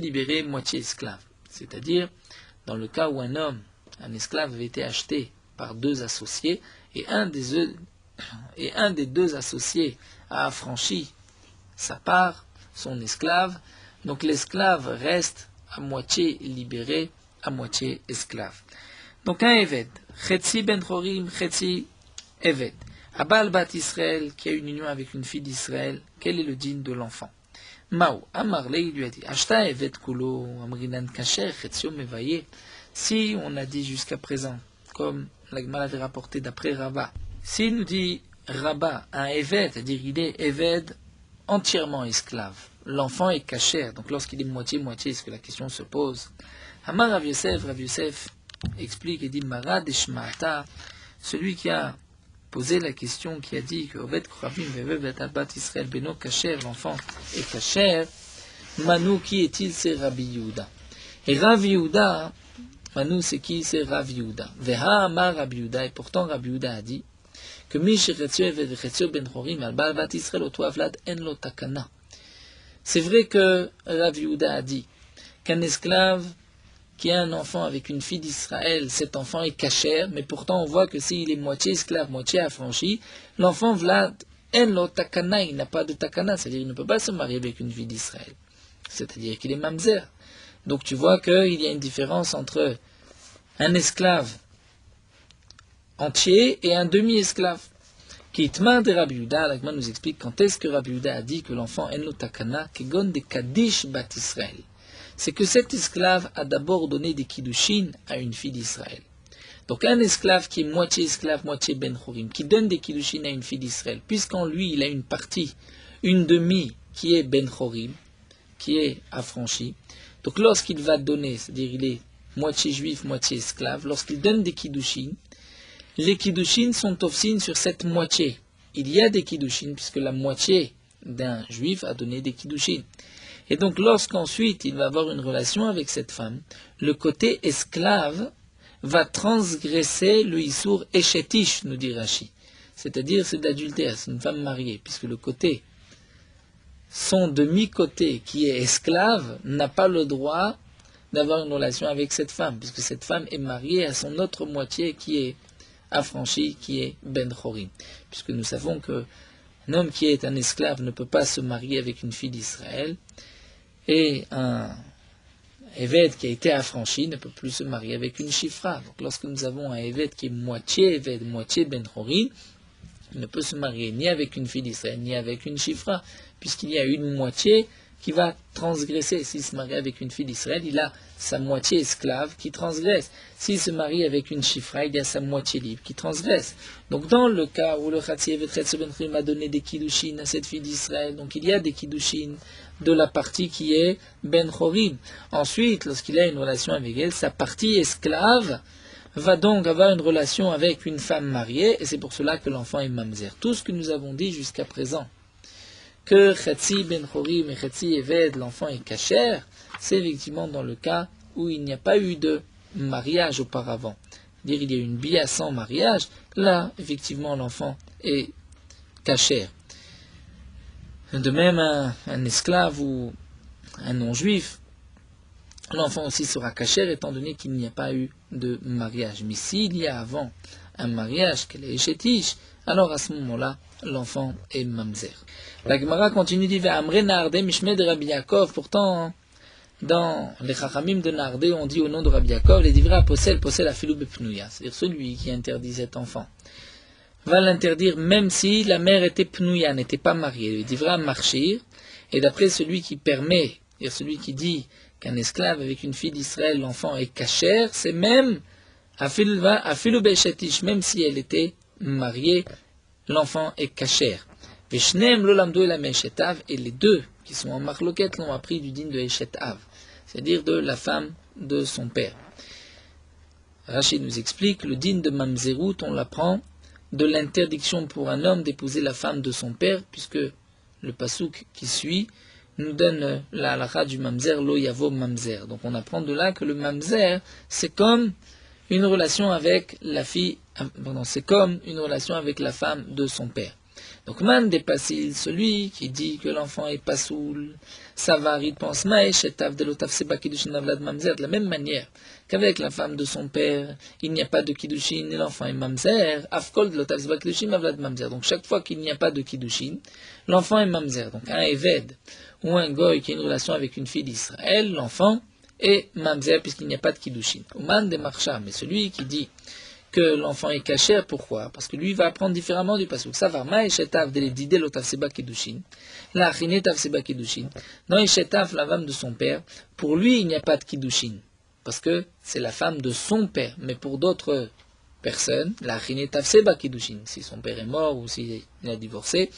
[SPEAKER 1] libéré, moitié esclave. C'est-à-dire, dans le cas où un homme, un esclave avait été acheté par deux associés, et un des deux associés a affranchi sa part, son esclave, donc l'esclave reste à moitié libéré, à moitié esclave. Donc un Eved, Chetzi ben Chorim, Chetzi Eved. Abal bat Israël, qui a une union avec une fille d'Israël, quel est le digne de l'enfant? Mao, Amarle, il lui a dit, Ashta Eved Kulo, Amrinan Kacher, Chetzio Mevaye. Si on a dit jusqu'à présent, comme l'Agmal avait rapporté d'après Rabba, si nous dit Rabba, un Eved, c'est-à-dire il est Eved entièrement esclave, l'enfant est kacher, donc lorsqu'il est moitié-moitié, est-ce que la question se pose? Amar Rav Yosef explique et dit Marad Eshmata, celui qui a posé la question, qui a dit que Oved Kravim Vevet Abat Israël Beno Kacher, l'enfant est kacher, Manu qui est-il? C'est Rabbi Yehuda. Et Rabbi Yehuda, Manu c'est qui? C'est Rabbi Yehuda. Veha Amar Rabbi Yehuda, et pourtant Rabbi Yehuda a dit que c'est vrai que Rav Yehuda a dit qu'un esclave qui a un enfant avec une fille d'Israël, cet enfant est kasher, mais pourtant on voit que s'il est moitié esclave, moitié affranchi, l'enfant Vlad en lo takana, il n'a pas de takana, c'est-à-dire il ne peut pas se marier avec une fille d'Israël, c'est-à-dire qu'il est mamzer. Donc tu vois qu'il y a une différence entre un esclave entier et un demi-esclave. Kitman de Rabbi Yehuda, l'Agma nous explique quand est-ce que Rabbi Yehuda a dit que l'enfant en takana kegon de Kadish bat Israël. C'est que cet esclave a d'abord donné des kiddushin à une fille d'Israël. Donc un esclave qui est moitié esclave, moitié ben chorim, qui donne des kiddushin à une fille d'Israël, puisqu'en lui il a une partie, une demi qui est ben chorim, qui est affranchie. Donc lorsqu'il va donner, c'est-à-dire il est moitié juif, moitié esclave, lorsqu'il donne des kiddushin, les kiddushin sont ofsin sur cette moitié. Il y a des kiddushin puisque la moitié d'un juif a donné des kiddushin. Et donc lorsqu'ensuite il va avoir une relation avec cette femme, le côté esclave va transgresser le issour eshetish, nous dit Rashi. C'est-à-dire c'est de l'adultère, c'est une femme mariée, puisque le côté, son demi-côté qui est esclave, n'a pas le droit d'avoir une relation avec cette femme, puisque cette femme est mariée à son autre moitié qui est affranchi, qui est Ben Chorim. Puisque nous savons qu'un homme qui est un esclave ne peut pas se marier avec une fille d'Israël, et un Eved qui a été affranchi ne peut plus se marier avec une Shifra. Donc lorsque nous avons un Eved qui est moitié Eved, moitié Ben Chorin, il ne peut se marier ni avec une fille d'Israël, ni avec une Shifra, puisqu'il y a une moitié qui va transgresser. S'il se marie avec une fille d'Israël, il a sa moitié esclave qui transgresse. S'il se marie avec une Shifra, il y a sa moitié libre qui transgresse. Donc dans le cas où le Chatzi Evet Chetz Ben Chorin a donné des Kiddushin à cette fille d'Israël, donc il y a des Kiddushin de la partie qui est Ben Chorin. Ensuite, lorsqu'il a une relation avec elle, sa partie esclave va donc avoir une relation avec une femme mariée, et c'est pour cela que l'enfant est mamzer. Tout ce que nous avons dit jusqu'à présent, que Chatzi Ben Chorim et Chatzi Eved, l'enfant est kasher, c'est effectivement dans le cas où il n'y a pas eu de mariage auparavant. C'est-à-dire il y a eu une bia sans mariage, là, effectivement, l'enfant est kasher. De même, un esclave ou un non-juif, l'enfant aussi sera kasher étant donné qu'il n'y a pas eu de mariage. Mais s'il y a avant un mariage, qu'elle est échetiche, alors à ce moment-là, l'enfant est mamzer. La Gemara continue dit Amre Naarde Mishme de Rabbi Yaakov. Pourtant, dans les Chachamim de Naarde, on dit au nom de Rabbi Yaakov, les divra Posel Afilou Bepnouya, c'est-à-dire celui qui interdit cet enfant va l'interdire même si la mère était pnouya, n'était pas mariée. Il devra marcher, et d'après celui qui permet, et celui qui dit qu'un esclave avec une fille d'Israël, l'enfant est kasher, c'est même afilou be'eshetish, même si elle était mariée, l'enfant est kasher. Veshneem lo lamdo ela me'eshetav, et les deux qui sont en marloquette l'ont appris du din de Eshetav, c'est-à-dire de la femme de son père. Rachid nous explique, le din de Mamzerut, on l'apprend de l'interdiction pour un homme d'épouser la femme de son père, puisque le pasouk qui suit nous donne la halakha du mamzer, lo yavo mamzer. Donc on apprend de là que le mamzer, c'est comme une relation avec la fille, c'est comme une relation avec la femme de son père. Donc man dépassil, celui qui dit que l'enfant est pasoul, Savarit pense Maïch et Tav de l'Otaf Seba Kiddushin Avlad Mamzer, de la même manière qu'avec la femme de son père, il n'y a pas de Kiddushin et l'enfant est Mamzer, Afkol de l'Otaf Seba Kiddushin Avlad Mamzer. Donc chaque fois qu'il n'y a pas de Kiddushin, l'enfant est Mamzer. Donc un Eved ou un Goy qui a une relation avec une fille d'Israël, l'enfant est Mamzer puisqu'il n'y a pas de Kiddushin. Oman de Marcha, mais celui qui dit que l'enfant est caché, pourquoi? Parce que lui va apprendre différemment du pasuk. Ça va, ma eshetav de l'edide l'otav seba kiddushin, la achine tav seba kiddushin. Dans eshetav, la femme de son père, pour lui il n'y a pas de kiddushin, parce que c'est la femme de son père. Mais pour d'autres personnes, la achine tav seba kiddushin, si son père est mort ou s'il a divorcé,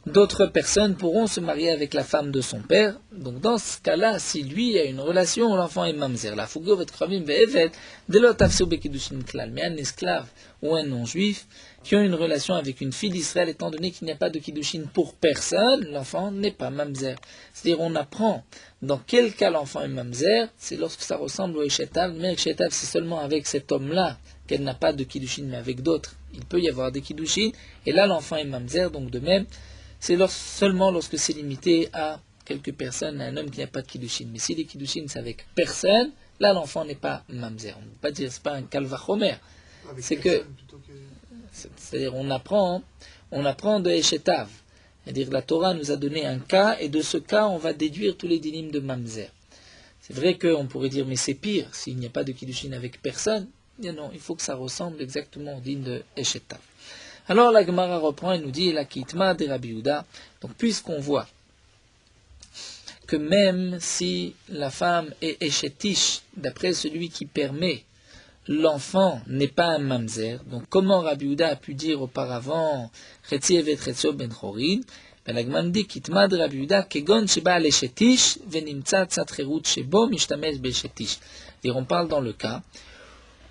[SPEAKER 1] d'autres personnes pourront se marier avec la femme de son père. Donc dans ce cas-là, si lui a une relation, l'enfant est mamzer. La fugo vet kravim ve'evet de l'otafseu bekidushin klal. Mais un esclave ou un non-juif qui ont une relation avec une fille d'Israël, étant donné qu'il n'y a pas de kiddushin pour personne, l'enfant n'est pas mamzer. C'est-à-dire on apprend dans quel cas l'enfant est mamzer, c'est lorsque ça ressemble au eshetav. Mais eshetav, c'est seulement avec cet homme-là qu'elle n'a pas de kiddushin, mais avec d'autres, il peut y avoir des kiddushin. Et là l'enfant est mamzer, donc de même, c'est seulement lorsque c'est limité à quelques personnes, à un homme qui n'a pas de kiddushin. Mais si les kiddushin c'est avec personne, là l'enfant n'est pas mamzer. On ne peut pas dire c'est pas un kalvachomer. C'est que, c'est-à-dire on apprend de Eshetav. C'est-à-dire la Torah nous a donné un cas et de ce cas on va déduire tous les dinim de mamzer. C'est vrai qu'on pourrait dire mais c'est pire s'il n'y a pas de kiddushin avec personne. Non, il faut que ça ressemble exactement au din de Eshetav. Alors la Gemara reprend et nous dit la kitma de Rabbi Yehuda. Donc puisqu'on voit que même si la femme est échetiche, d'après celui qui permet, l'enfant n'est pas un mamzer. Donc comment Rabbi Yehuda a pu dire auparavant Chetzi evet Chetzio ben Chorin? La Gemara dit kitma de Rabbi Yehuda kegon sheba al échetiche venimtza tzat cherut shebo mishtamesh be'échetiche. Et on parle dans le cas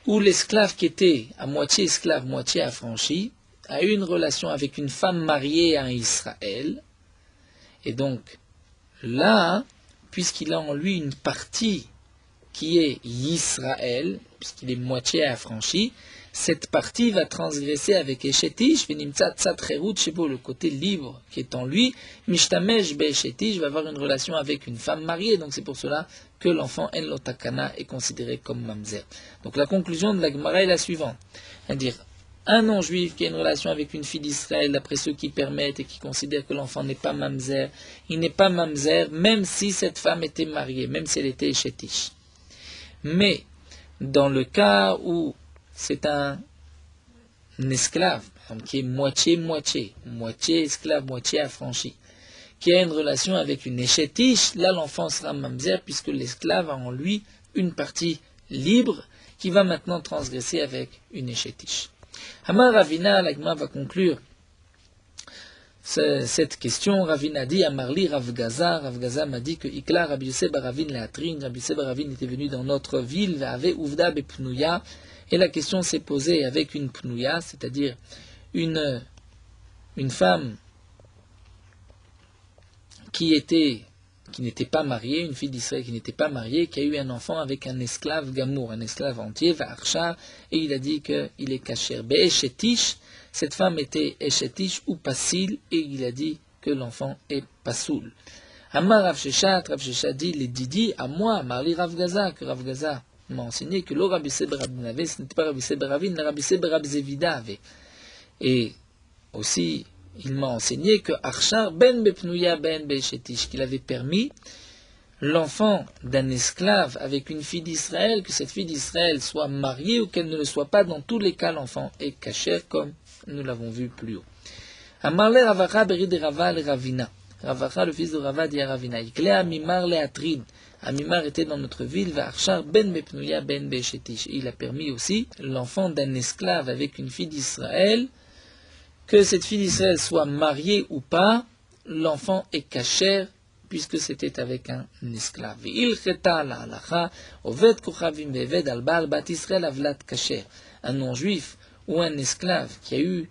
[SPEAKER 1] où l'esclave qui était à moitié esclave, moitié affranchi, a eu une relation avec une femme mariée à Israël, et donc là, puisqu'il a en lui une partie qui est Israël, puisqu'il est moitié affranchi, cette partie va transgresser avec Eshetish, Venimtza Tzatcherut Shebo, le côté libre qui est en lui, Mishtamesh Be'eshetish va avoir une relation avec une femme mariée, donc c'est pour cela que l'enfant En Lotakana est considéré comme Mamzer. Donc la conclusion de la Gemara est la suivante, c'est-à-dire un non-juif qui a une relation avec une fille d'Israël, d'après ceux qui permettent et qui considèrent que l'enfant n'est pas mamzer, il n'est pas mamzer, même si cette femme était mariée, même si elle était échétiche. Mais, dans le cas où c'est un esclave, qui est moitié-moitié, moitié esclave, moitié affranchi, qui a une relation avec une échétiche, là l'enfant sera mamzer, puisque l'esclave a en lui une partie libre, qui va maintenant transgresser avec une échétiche. Hamar Ravina, l'Agma va conclure cette question. Ravina dit, Amarli Rav Gaza m'a dit que Ikla Rabbi Yosef Baravin Leatrin, Rabbi Yosef Baravin était venu dans notre ville, avait Uvda Bepnouya, et la question s'est posée avec une Pnouya, c'est-à-dire une femme qui n'était pas mariée, une fille d'Israël qui n'était pas mariée, qui a eu un enfant avec un esclave gamour, un esclave entier, Va'archar, et il a dit qu'il est kasher. Be'eshetish, cette femme était eshetish ou pasil, et il a dit que l'enfant est pasoul. Amar Rav Sheshat dit, les didi, à moi, Marli Rav Gaza, que Rav Gaza m'a enseigné que l'eau Rabbi Seba Rabin avait, ce n'était pas Rabbi Seba Ravin, mais Rabbi Seba Rab Zevida avait. Et aussi, il m'a enseigné que Archar ben bepnouya ben be'eshetish, qu'il avait permis l'enfant d'un esclave avec une fille d'Israël, que cette fille d'Israël soit mariée ou qu'elle ne le soit pas, dans tous les cas l'enfant est kasher, comme nous l'avons vu plus haut. Amarle Ravacha berid Rava le Ravina. Ravacha, le fils de Rava, dit à Ravina, Ikle Amimar le Atrid. Amimar était dans notre ville, va Archar ben bepnouya ben be'eshetish. Il a permis aussi l'enfant d'un esclave avec une fille d'Israël, que cette fille d'Israël soit mariée ou pas, l'enfant est kasher, puisque c'était avec un esclave. Un non-juif ou un esclave qui a eu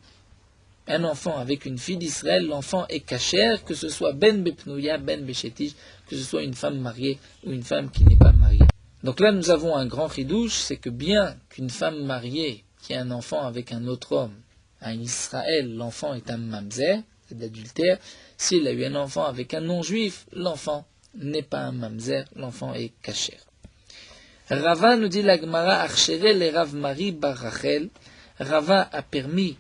[SPEAKER 1] un enfant avec une fille d'Israël, l'enfant est kasher, que ce soit ben bepnouya, ben beshetish, que ce soit une femme mariée ou une femme qui n'est pas mariée. Donc là, nous avons un grand chidouche, c'est que bien qu'une femme mariée qui a un enfant avec un autre homme, un Israël, l'enfant est un mamzer, c'est d'adultère. S'il a eu un enfant avec un non-juif, l'enfant n'est pas un mamzer, l'enfant est kasher. Rava nous dit la Gemara, Archere le Rav Mari bar Rachel. Rava a permis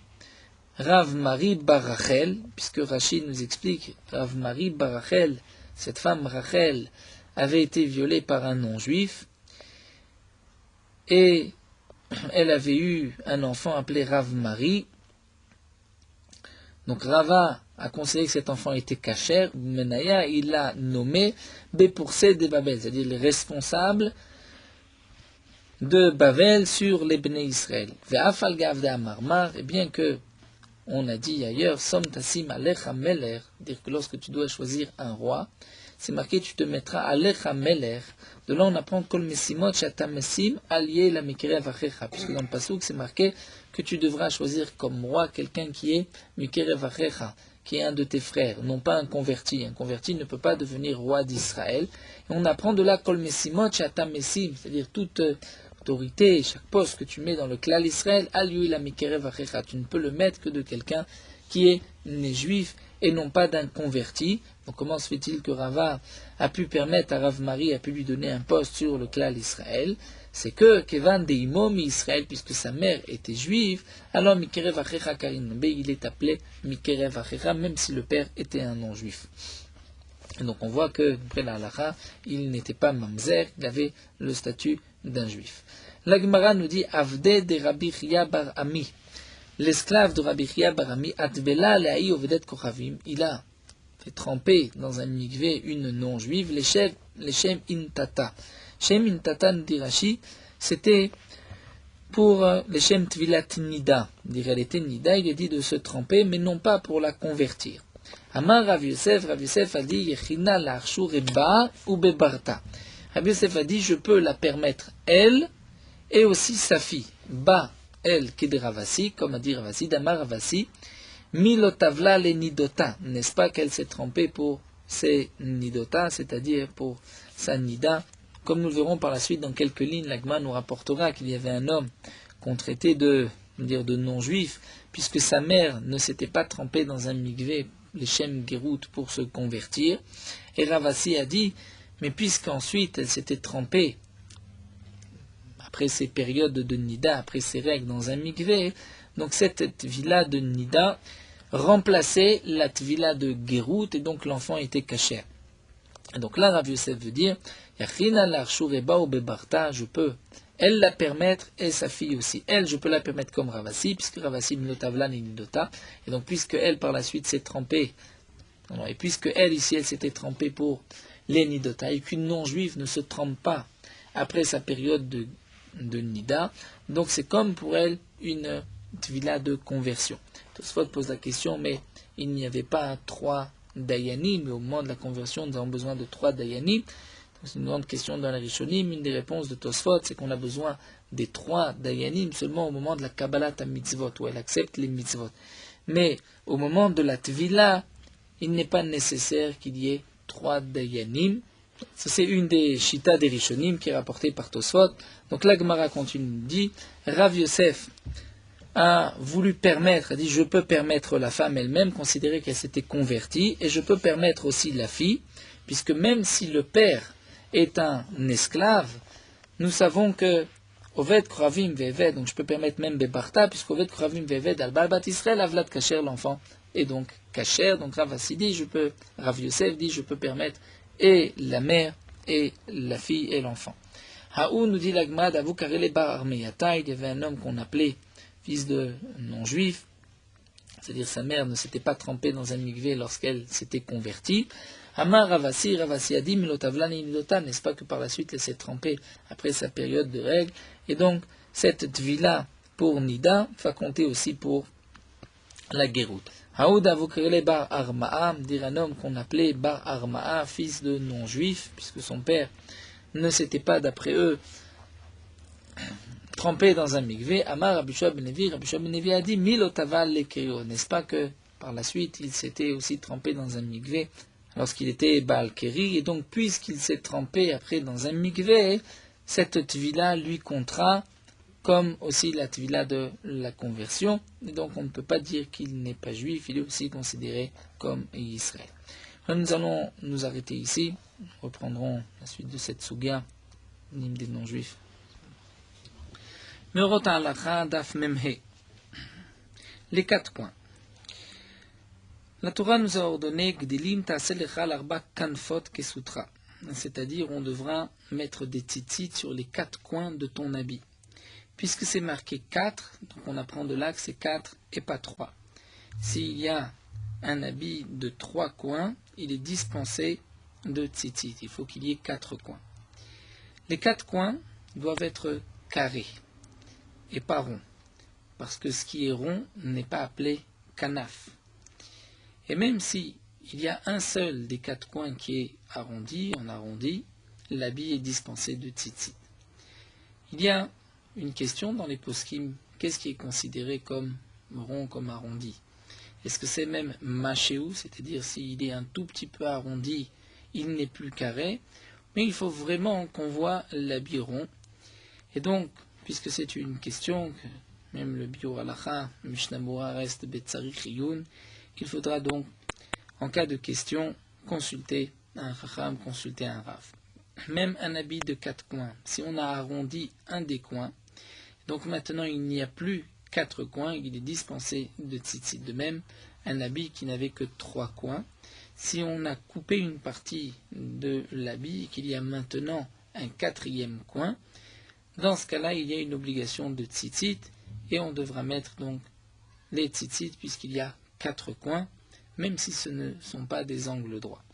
[SPEAKER 1] Rav Mari bar Rachel, puisque Rashi nous explique, Rav Mari bar Rachel, cette femme Rachel avait été violée par un non-juif, et elle avait eu un enfant appelé Rav Mari. Donc Rava a conseillé que cet enfant était kasher, Menaya, il l'a nommé Bepoursé de Babel, c'est-à-dire les responsables de Babel sur les Bnei Israël. Ve'afal gavde amarmar, et bien que on a dit ailleurs, Som tasim alecha meler, dire que lorsque tu dois choisir un roi, c'est marqué tu te mettras alecha meler. De là on apprend kol mesimot shata mesim allié la mikerev achecha, puisque dans le pasuk c'est marqué que tu devras choisir comme roi quelqu'un qui est mikerev achecha, qui est un de tes frères, non pas un converti. Un converti ne peut pas devenir roi d'Israël. Et on apprend de là kol mesimot shata mesim, c'est-à-dire toute autorité, chaque poste que tu mets dans le klal Israël, allié la mikerev achecha, tu ne peux le mettre que de quelqu'un qui est né juif et non pas d'un converti. Donc comment se fait-il que Rava a pu permettre à Rav Mari, a pu lui donner un poste sur le klal Israël? C'est que Kevan Deimo mi Israël, puisque sa mère était juive, alors Mikerev Achecha Karin, il est appelé Mikerev Achecha, même si le père était un non-juif. Et donc on voit que, après la halakha, il n'était pas mamzer, il avait le statut d'un juif. La Gemara nous dit Avde de Rabbi Chia bar Ami. L'esclave de Rabbi Chia bar Ami, Atvela le'ai ovedet kochavim, il a fait tremper dans un mikvé une non-juive, les Shem Intata. Shem Intata, nous dit Rashi, c'était pour les Shem Tvilat Nida. Il était Nida, il est dit de se tremper, mais non pas pour la convertir. Amar Rav Yosef a dit Yechina la'arshu reba ou bebarta. Rav Yosef a dit je peux la permettre elle et aussi sa fille. Ba, elle, qui est Ravasi, comme a dit Ravasi, Damar Ravasi, Milotavla le nidota, n'est-ce pas qu'elle s'est trempée pour ses nidota, c'est-à-dire pour sa nida. Comme nous le verrons par la suite dans quelques lignes, l'Agma nous rapportera qu'il y avait un homme qu'on traitait de non-juif, puisque sa mère ne s'était pas trempée dans un mikvé, les Shem Gerut, pour se convertir. Et Ravasi a dit, mais puisqu'ensuite elle s'était trempée après ces périodes de nida, après ces règles dans un mikvé, donc cette tvila de nida remplaçait la tvila de Gérout, et donc l'enfant était kasher. Et donc là, Rav Yosef veut dire, Yachina l'arshureba ou bebarta, je peux elle la permettre, et sa fille aussi. Elle, je peux la permettre comme Ravasi, puisque Ravasi minotavlan et nidota, et donc puisque elle par la suite s'est trempée, et puisque elle ici, elle s'était trempée pour les nidota, et qu'une non-juive ne se trempe pas après sa période de nida, donc c'est comme pour elle une tvila de conversion. Tosfot pose la question, mais il n'y avait pas 3 dayanim, mais au moment de la conversion, nous avons besoin de 3 dayanim. C'est une grande question dans la Rishonim. Une des réponses de Tosfot, c'est qu'on a besoin des 3 dayanim seulement au moment de la Kabbalat à mitzvot, où elle accepte les mitzvot. Mais au moment de la tvila, il n'est pas nécessaire qu'il y ait 3 dayanim. Ça, c'est une des shitas des Rishonim qui est rapportée par Tosfot. Donc la Gemara continue, dit, Rav Yosef a voulu permettre, a dit, je peux permettre la femme elle-même, considérer qu'elle s'était convertie, et je peux permettre aussi la fille, puisque même si le père est un esclave, nous savons que Oved Kravim Veved, donc je peux permettre même Bebarta, puisque Oved Kravim Veved al-Balbat Israël Avlat Kacher, l'enfant est donc Kacher, donc Rav Assi dit, Rav Yosef dit, je peux permettre et la mère, et la fille, et l'enfant. Haou nous dit l'Agmad, Avou Karele Bar Armeyata, il y avait un homme qu'on appelait fils de non-juif, c'est-à-dire sa mère ne s'était pas trempée dans un mikvé lorsqu'elle s'était convertie. Amar Ravasi, Ravasi a dit, Milotavlani Nidota, n'est-ce pas que par la suite elle s'est trempée après sa période de règles, et donc cette tvila pour Nida va compter aussi pour la Gérout. Haouda Vokrele Bar Armaa, dire un homme qu'on appelait Bar Armaa, fils de non-juif, puisque son père ne s'était pas, d'après eux, trempé dans un mikvé. Amar Rabbi Shua ben Levi a dit, Milotaval Lekeo, n'est-ce pas que par la suite il s'était aussi trempé dans un mikvé lorsqu'il était Baal Keri, et donc puisqu'il s'est trempé après dans un mikvé, cette tvila lui comptera comme aussi la tvila de la conversion, et donc on ne peut pas dire qu'il n'est pas juif, il est aussi considéré comme Israël. Nous allons nous arrêter ici, nous reprendrons la suite de cette suga, l'hymne des non-juifs. Meorot halacha daf memhe. Les 4 points. La Torah nous a ordonné Gdilim ta'aseh lecha l'arba kanfot kesutra, c'est-à-dire on devra mettre des tzitzit sur les 4 coins de ton habit. Puisque c'est marqué 4, donc on apprend de là que c'est 4 et pas 3. S'il y a un habit de 3 coins, il est dispensé de tzitzit. Il faut qu'il y ait 4 coins. Les 4 coins doivent être carrés et pas ronds, parce que ce qui est rond n'est pas appelé kanaf. Et même si il y a un seul des 4 coins qui est arrondi, en arrondi, l'habit est dispensé de tzitzit. Il y a une question dans les poskim, qu'est-ce qui est considéré comme rond, comme arrondi? Est-ce que c'est même machéou, c'est-à-dire s'il est un tout petit peu arrondi, il n'est plus carré, mais il faut vraiment qu'on voit l'habit rond. Et donc, puisque c'est une question que même le bio halacha, Mishnah Berurah reste betzarich riyun, il faudra donc, en cas de question, consulter un chacham, consulter un rav. Même un habit de 4 coins, si on a arrondi un des coins, donc maintenant il n'y a plus 4 coins, il est dispensé de tzitzit. De même, un habit qui n'avait que 3 coins, si on a coupé une partie de l'habit et qu'il y a maintenant un 4e coin, dans ce cas-là, il y a une obligation de tzitzit et on devra mettre donc les tzitzit puisqu'il y a 4 coins, même si ce ne sont pas des angles droits.